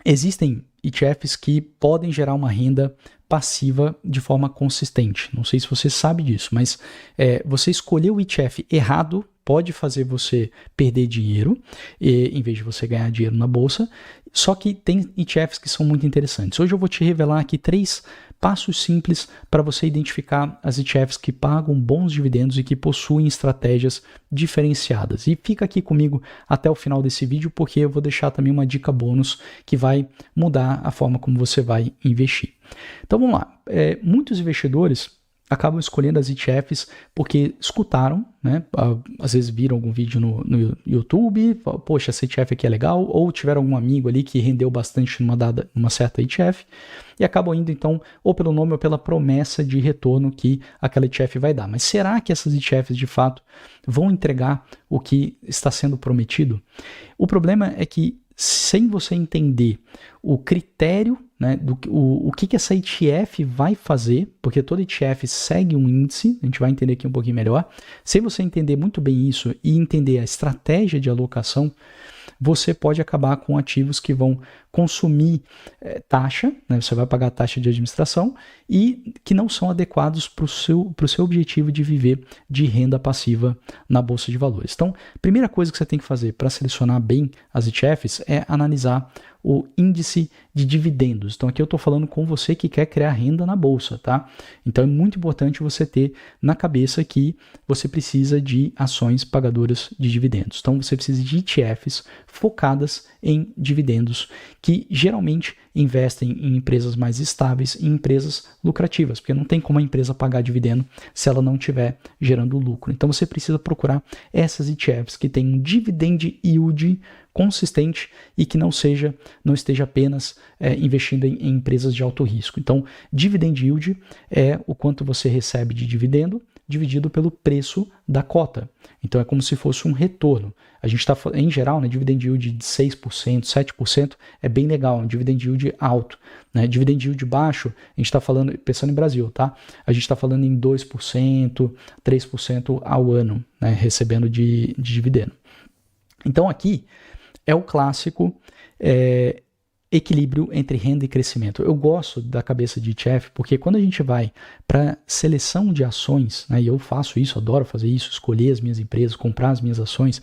Existem ETFs que podem gerar uma renda passiva de forma consistente. Não sei se você sabe disso, mas você escolher o ETF errado pode fazer você perder dinheiro, em vez de você ganhar dinheiro na bolsa. Só que tem ETFs que são muito interessantes. Hoje eu vou te revelar aqui 3 passos simples para você identificar as ETFs que pagam bons dividendos e que possuem estratégias diferenciadas. E fica aqui comigo até o final desse vídeo, porque eu vou deixar também uma dica bônus que vai mudar a forma como você vai investir. Então vamos lá. Muitos investidores acabam escolhendo as ETFs porque escutaram, né? Às vezes viram algum vídeo no YouTube, poxa, essa ETF aqui é legal, ou tiveram algum amigo ali que rendeu bastante numa certa ETF, e acabam indo então ou pelo nome ou pela promessa de retorno que aquela ETF vai dar. Mas será que essas ETFs de fato vão entregar o que está sendo prometido? O problema é que sem você entender o critério, né, o que essa ETF vai fazer, porque toda ETF segue um índice, a gente vai entender aqui um pouquinho melhor. Sem você entender muito bem isso e entender a estratégia de alocação, você pode acabar com ativos que vão consumir taxa, né, você vai pagar taxa de administração e que não são adequados para o seu objetivo de viver de renda passiva na Bolsa de Valores. Então, a primeira coisa que você tem que fazer para selecionar bem as ETFs é analisar o índice de dividendos. Então aqui eu estou falando com você que quer criar renda na bolsa, tá? Então é muito importante você ter na cabeça que você precisa de ações pagadoras de dividendos. Então você precisa de ETFs focadas em dividendos, que geralmente investem em empresas mais estáveis e em empresas lucrativas, porque não tem como a empresa pagar dividendo se ela não estiver gerando lucro. Então você precisa procurar essas ETFs que têm um dividend yield consistente e que não esteja apenas investindo em empresas de alto risco. Então, dividend yield é o quanto você recebe de dividendo dividido pelo preço da cota. Então, é como se fosse um retorno. A gente está, em geral, né, dividend yield de 6%, 7% é bem legal, um dividend yield alto. Né? Dividend yield baixo, a gente está falando, pensando em Brasil, tá? A gente está falando em 2%, 3% ao ano, né, recebendo de dividendo. Então, aqui é o clássico equilíbrio entre renda e crescimento. Eu gosto da cabeça de ETF porque quando a gente vai para seleção de ações, né, e eu faço isso, adoro fazer isso, escolher as minhas empresas, comprar as minhas ações,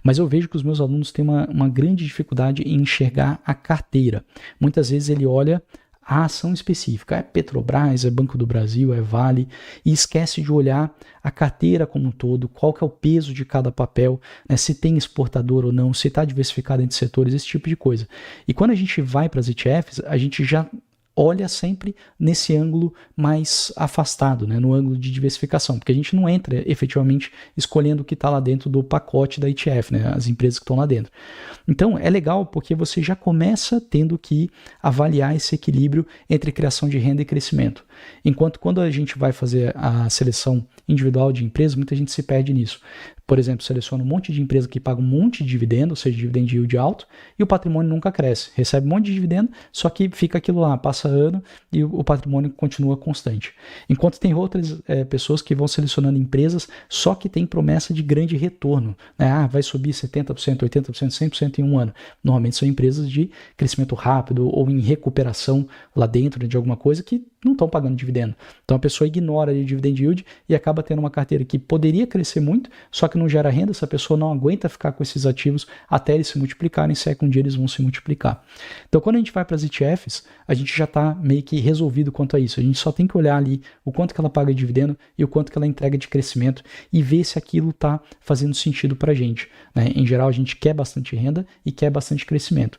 mas eu vejo que os meus alunos têm uma grande dificuldade em enxergar a carteira. Muitas vezes ele olha a ação específica, é Petrobras, é Banco do Brasil, é Vale, e esquece de olhar a carteira como um todo, qual que é o peso de cada papel, né, se tem exportador ou não, se está diversificado entre setores, esse tipo de coisa. E quando a gente vai para as ETFs, a gente já olha sempre nesse ângulo mais afastado, né, no ângulo de diversificação, porque a gente não entra efetivamente escolhendo o que está lá dentro do pacote da ETF, né, as empresas que estão lá dentro. Então é legal porque você já começa tendo que avaliar esse equilíbrio entre criação de renda e crescimento. Enquanto quando a gente vai fazer a seleção individual de empresas, muita gente se perde nisso. Por exemplo, seleciona um monte de empresa que paga um monte de dividendo, ou seja, dividend yield alto, e o patrimônio nunca cresce. Recebe um monte de dividendo, só que fica aquilo lá, passa ano e o patrimônio continua constante. Enquanto tem outras pessoas que vão selecionando empresas só que tem promessa de grande retorno. Né? Ah, vai subir 70%, 80%, 100% em um ano. Normalmente são empresas de crescimento rápido ou em recuperação lá dentro de alguma coisa que não estão pagando dividendo. Então a pessoa ignora o dividend yield e acaba tendo uma carteira que poderia crescer muito, só que não gera renda, essa pessoa não aguenta ficar com esses ativos até eles se multiplicarem, se é que um dia eles vão se multiplicar. Então quando a gente vai para as ETFs, a gente já está meio que resolvido quanto a isso. A gente só tem que olhar ali o quanto que ela paga de dividendo e o quanto que ela entrega de crescimento e ver se aquilo está fazendo sentido para a gente. Né? Em geral, a gente quer bastante renda e quer bastante crescimento,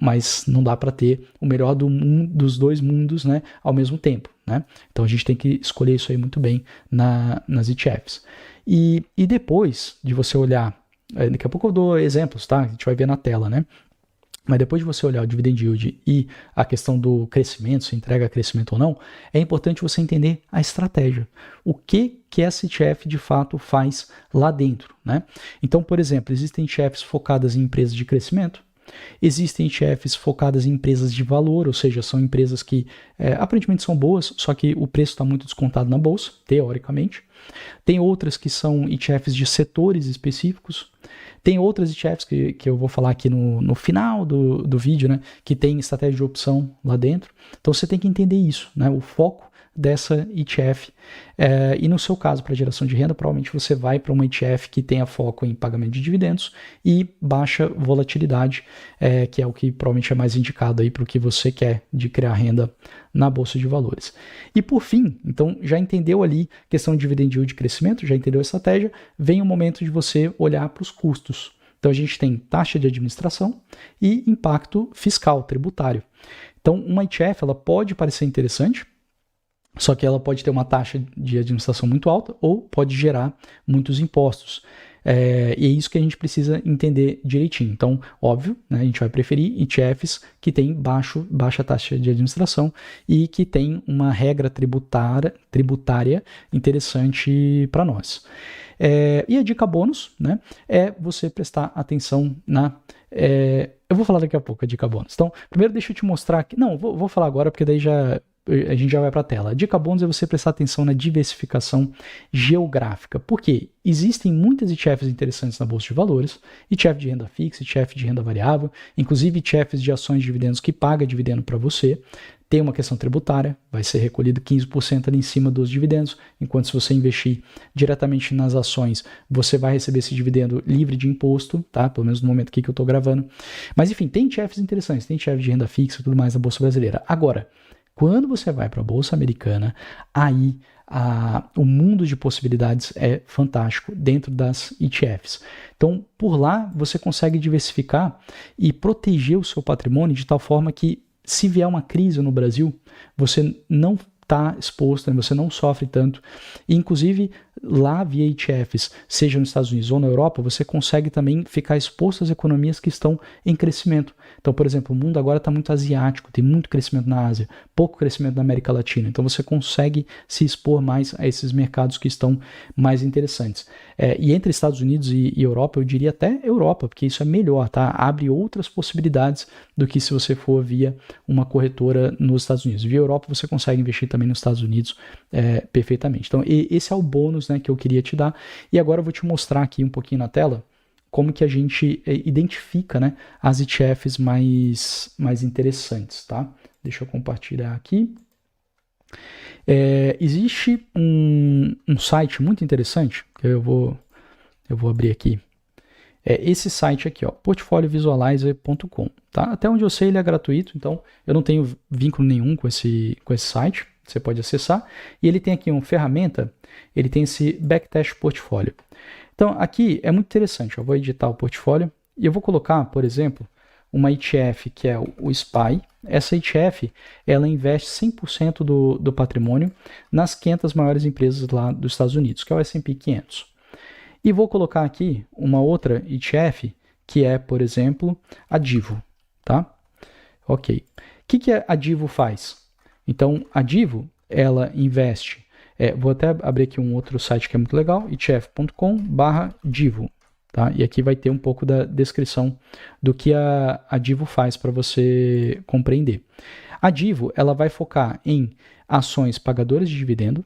mas não dá para ter o melhor dos dois mundos, né, ao mesmo tempo. Né? Então a gente tem que escolher isso aí muito bem nas ETFs. E depois de você olhar, daqui a pouco eu dou exemplos, tá? A gente vai ver na tela, né? Mas depois de você olhar o dividend yield e a questão do crescimento, se entrega crescimento ou não, é importante você entender a estratégia. O que essa ETF de fato faz lá dentro, né? Então, por exemplo, existem ETFs focadas em empresas de crescimento, Existem ETFs focadas em empresas de valor, ou seja, são empresas que aparentemente são boas, só que o preço está muito descontado na bolsa, teoricamente. Tem outras que são ETFs de setores específicos. Tem outras ETFs que eu vou falar aqui no final do vídeo, né, que tem estratégia de opção lá dentro. Então você tem que entender isso, né, o foco dessa ETF. E no seu caso, para geração de renda, provavelmente você vai para uma ETF que tenha foco em pagamento de dividendos e baixa volatilidade, que é o que provavelmente é mais indicado aí para o que você quer de criar renda na Bolsa de Valores. E por fim, então já entendeu ali questão de dividend yield de crescimento, já entendeu a estratégia, vem o momento de você olhar para os custos. Então a gente tem taxa de administração e impacto fiscal, tributário. Então uma ETF ela pode parecer interessante, só que ela pode ter uma taxa de administração muito alta ou pode gerar muitos impostos. E é isso que a gente precisa entender direitinho. Então, óbvio, né, a gente vai preferir ETFs que têm baixa taxa de administração e que tem uma regra tributária interessante para nós. E a dica bônus, né, é você prestar atenção na... eu vou falar daqui a pouco a dica bônus. Então, primeiro deixa eu te mostrar aqui... Não, vou falar agora porque daí a gente já vai para a tela. A dica bônus é você prestar atenção na diversificação geográfica. Por quê? Existem muitas ETFs interessantes na Bolsa de Valores, ETF de renda fixa, ETF de renda variável, inclusive ETFs de ações de dividendos que paga dividendo para você. Tem uma questão tributária, vai ser recolhido 15% ali em cima dos dividendos, enquanto se você investir diretamente nas ações, você vai receber esse dividendo livre de imposto, tá? Pelo menos no momento aqui que eu estou gravando. Mas enfim, tem ETFs interessantes, tem ETF de renda fixa e tudo mais na Bolsa Brasileira. Agora, quando você vai para a Bolsa Americana, aí o mundo de possibilidades é fantástico dentro das ETFs. Então, por lá, você consegue diversificar e proteger o seu patrimônio de tal forma que, se vier uma crise no Brasil, você não está exposto, né? Você não sofre tanto. E, inclusive, lá via ETFs, seja nos Estados Unidos ou na Europa, você consegue também ficar exposto às economias que estão em crescimento. Então, por exemplo, o mundo agora está muito asiático, tem muito crescimento na Ásia, pouco crescimento na América Latina. Então, você consegue se expor mais a esses mercados que estão mais interessantes. E entre Estados Unidos e Europa, eu diria até Europa, porque isso é melhor, tá? Abre outras possibilidades do que se você for via uma corretora nos Estados Unidos. Via Europa, você consegue investir também nos Estados Unidos perfeitamente. Então, esse é o bônus, né, que eu queria te dar. E agora eu vou te mostrar aqui um pouquinho na tela como que a gente identifica, né, as ETFs mais interessantes, tá? Deixa eu compartilhar aqui. Existe um site muito interessante, que eu vou abrir aqui. Esse site aqui, ó, portfoliovisualizer.com, tá? Até onde eu sei ele é gratuito, então eu não tenho vínculo nenhum com esse site, você pode acessar. E ele tem aqui uma ferramenta, ele tem esse Backtest Portfólio. Então aqui é muito interessante, eu vou editar o portfólio e eu vou colocar, por exemplo, uma ETF que é o SPY. Essa ETF, ela investe 100% do patrimônio nas 500 maiores empresas lá dos Estados Unidos, que é o S&P 500. E vou colocar aqui uma outra ETF, que é, por exemplo, a Divo, tá? Ok. O que a Divo faz? Então, a Divo, ela investe... vou até abrir aqui um outro site que é muito legal, etf.com/Divo. Tá? E aqui vai ter um pouco da descrição do que a Divo faz para você compreender. A Divo, ela vai focar em ações pagadoras de dividendo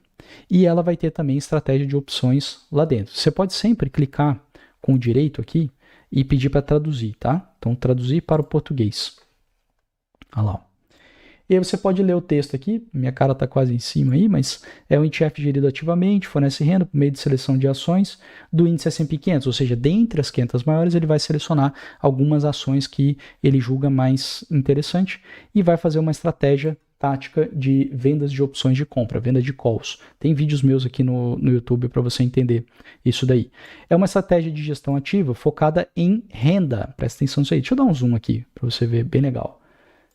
e ela vai ter também estratégia de opções lá dentro. Você pode sempre clicar com o direito aqui e pedir para traduzir, tá? Então, traduzir para o português. Olha lá. E aí você pode ler o texto aqui, minha cara está quase em cima aí, mas é um ETF gerido ativamente, fornece renda por meio de seleção de ações do índice S&P 500, ou seja, dentre as 500 maiores ele vai selecionar algumas ações que ele julga mais interessante e vai fazer uma estratégia tática de vendas de opções de compra, venda de calls. Tem vídeos meus aqui no YouTube para você entender isso daí. É uma estratégia de gestão ativa focada em renda, presta atenção nisso aí. Deixa eu dar um zoom aqui para você ver, bem legal.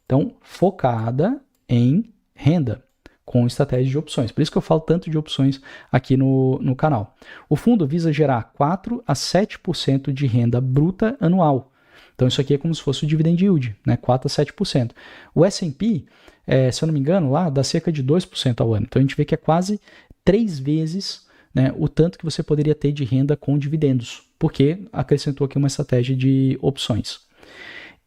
Então, focada em renda, com estratégia de opções. Por isso que eu falo tanto de opções aqui no canal. O fundo visa gerar 4 a 7% de renda bruta anual. Então, isso aqui é como se fosse o dividend yield, né? 4 a 7%. O S&P, se eu não me engano, lá dá cerca de 2% ao ano. Então, a gente vê que é quase 3 vezes, né, o tanto que você poderia ter de renda com dividendos, porque acrescentou aqui uma estratégia de opções.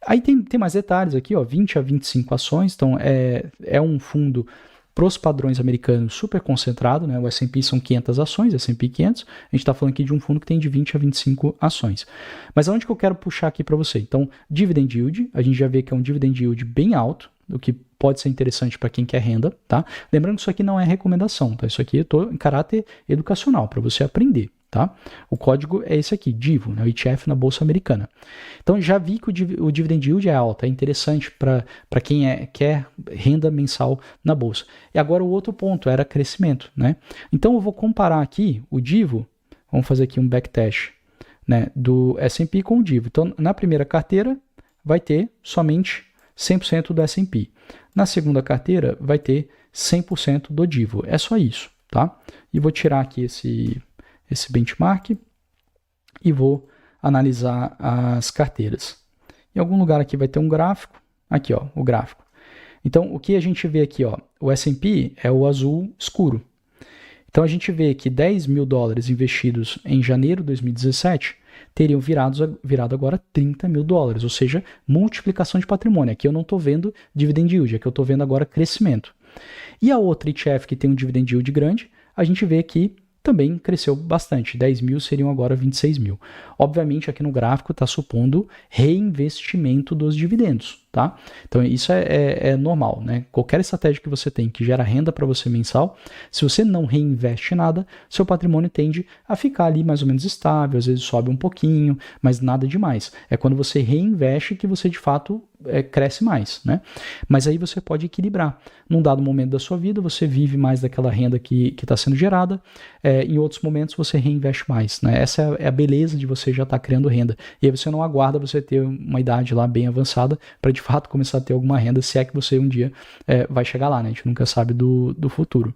Aí tem mais detalhes aqui, ó, 20 a 25 ações, então é um fundo para os padrões americanos super concentrado, né? O S&P são 500 ações, S&P 500, a gente está falando aqui de um fundo que tem de 20 a 25 ações. Mas aonde que eu quero puxar aqui para você? Então, dividend yield, a gente já vê que é um dividend yield bem alto, o que pode ser interessante para quem quer renda, tá? Lembrando que isso aqui não é recomendação, tá? Isso aqui eu estou em caráter educacional, para você aprender, tá? O código é esse aqui, DIVO, né? O ETF na Bolsa Americana. Então, já vi que o dividend yield é alto, é interessante para quem quer renda mensal na Bolsa. E agora o outro ponto era crescimento, né? Então, eu vou comparar aqui o DIVO, vamos fazer aqui um backtest, né, do S&P com o DIVO. Então, na primeira carteira, vai ter somente 100% do S&P. Na segunda carteira, vai ter 100% do DIVO. É só isso, tá? E vou tirar aqui esse benchmark e vou analisar as carteiras. Em algum lugar aqui vai ter um gráfico. Aqui, ó, o gráfico. Então, o que a gente vê aqui, ó, o S&P é o azul escuro. Então, a gente vê que 10 mil dólares investidos em janeiro de 2017 teriam virado agora 30 mil dólares, ou seja, multiplicação de patrimônio. Aqui eu não estou vendo dividend yield, aqui eu estou vendo agora crescimento. E a outra ETF que tem um dividend yield grande, a gente vê que também cresceu bastante, 10 mil seriam agora 26 mil. Obviamente aqui no gráfico está supondo reinvestimento dos dividendos, tá? Então isso é normal, né? Qualquer estratégia que você tem que gera renda para você mensal, se você não reinveste nada, seu patrimônio tende a ficar ali mais ou menos estável, às vezes sobe um pouquinho, mas nada demais. É quando você reinveste que você de fato cresce mais, né? Mas aí você pode equilibrar. Num dado momento da sua vida, você vive mais daquela renda que está sendo gerada, em outros momentos você reinveste mais, né? Essa é a beleza de você já estar criando renda. E aí você não aguarda você ter uma idade lá bem avançada para de fato começar a ter alguma renda, se é que você um dia vai chegar lá, né? A gente nunca sabe do futuro.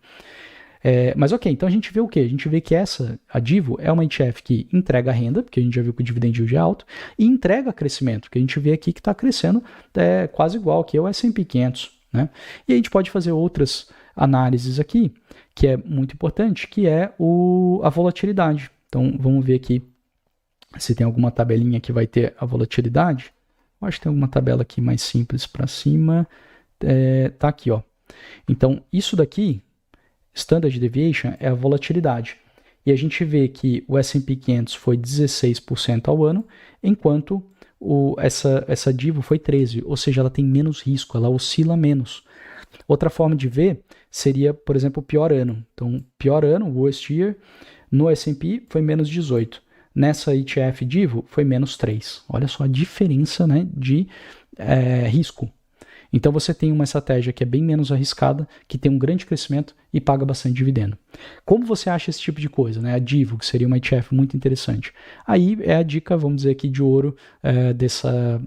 Mas ok, então a gente vê o quê? A gente vê que a DIVO é uma ETF que entrega renda, porque a gente já viu que o dividend yield é alto, e entrega crescimento, que a gente vê aqui que está crescendo quase igual que é o S&P 500. Né? E a gente pode fazer outras análises aqui, que é muito importante, que é a volatilidade. Então vamos ver aqui se tem alguma tabelinha que vai ter a volatilidade. Eu acho que tem alguma tabela aqui mais simples para cima. Tá aqui, ó. Então isso daqui, Standard Deviation, é a volatilidade. E a gente vê que o S&P 500 foi 16% ao ano, enquanto essa DIVO foi 13%, ou seja, ela tem menos risco, ela oscila menos. Outra forma de ver seria, por exemplo, o pior ano. Então, pior ano, o worst year, no S&P foi menos 18%. Nessa ETF DIVO foi menos 3%. Olha só a diferença, né, de risco. Então você tem uma estratégia que é bem menos arriscada, que tem um grande crescimento e paga bastante dividendo. Como você acha esse tipo de coisa, né? A DIVO, que seria uma ETF muito interessante. Aí é a dica, vamos dizer aqui, de ouro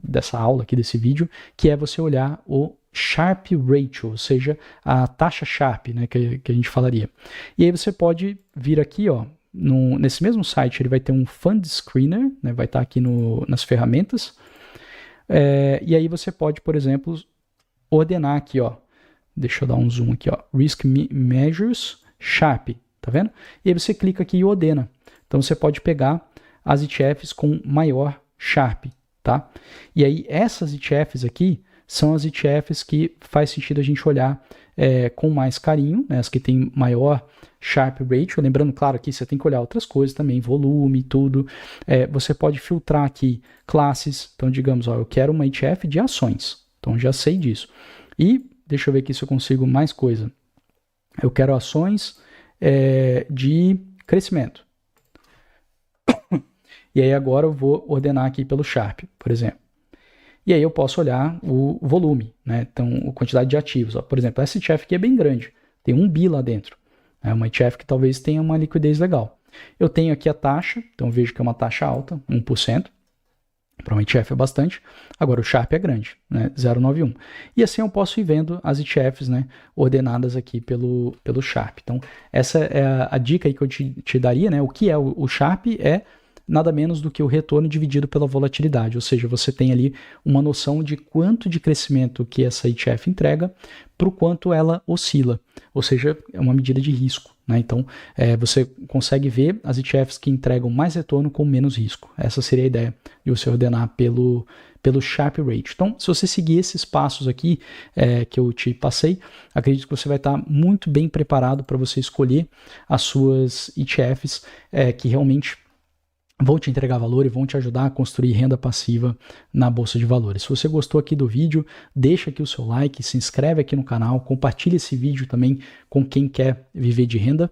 dessa aula aqui, desse vídeo, que é você olhar o Sharpe Ratio, ou seja, a taxa Sharpe, né, que a gente falaria. E aí você pode vir aqui, ó, nesse mesmo site, ele vai ter um Fund Screener, né, vai estar aqui nas ferramentas, e aí você pode, por exemplo, ordenar aqui, ó. Deixa eu dar um zoom aqui, ó. Risk Measures Sharpe, tá vendo? E aí você clica aqui e ordena. Então você pode pegar as ETFs com maior Sharpe, tá? E aí essas ETFs aqui são as ETFs que faz sentido a gente olhar com mais carinho, né? As que tem maior Sharpe Ratio. Lembrando, claro, aqui você tem que olhar outras coisas também, volume, tudo. Você pode filtrar aqui classes. Então, digamos, ó, eu quero uma ETF de ações. Então, já sei disso. E, deixa eu ver aqui se eu consigo mais coisa. Eu quero ações de crescimento. E aí, agora eu vou ordenar aqui pelo Sharpe, por exemplo. E aí eu posso olhar o volume, né? Então, a quantidade de ativos. Ó. Por exemplo, essa ETF aqui é bem grande. Tem 1 bi lá dentro. É uma ETF que talvez tenha uma liquidez legal. Eu tenho aqui a taxa. Então, eu vejo que é uma taxa alta, 1%. Para uma ETF é bastante. Agora o Sharpe é grande, né? 0,91. E assim eu posso ir vendo as ETFs, né, ordenadas aqui pelo Sharpe. Então essa é a dica aí que eu te daria, né? O que é o Sharpe? É nada menos do que o retorno dividido pela volatilidade, ou seja, você tem ali uma noção de quanto de crescimento que essa ETF entrega para o quanto ela oscila, ou seja, é uma medida de risco. Né? Então, você consegue ver as ETFs que entregam mais retorno com menos risco. Essa seria a ideia de você ordenar pelo Sharpe Rate. Então, se você seguir esses passos aqui que eu te passei, acredito que você vai estar muito bem preparado para você escolher as suas ETFs que realmente vão te entregar valor e vão te ajudar a construir renda passiva na Bolsa de Valores. Se você gostou aqui do vídeo, deixa aqui o seu like, se inscreve aqui no canal, compartilha esse vídeo também com quem quer viver de renda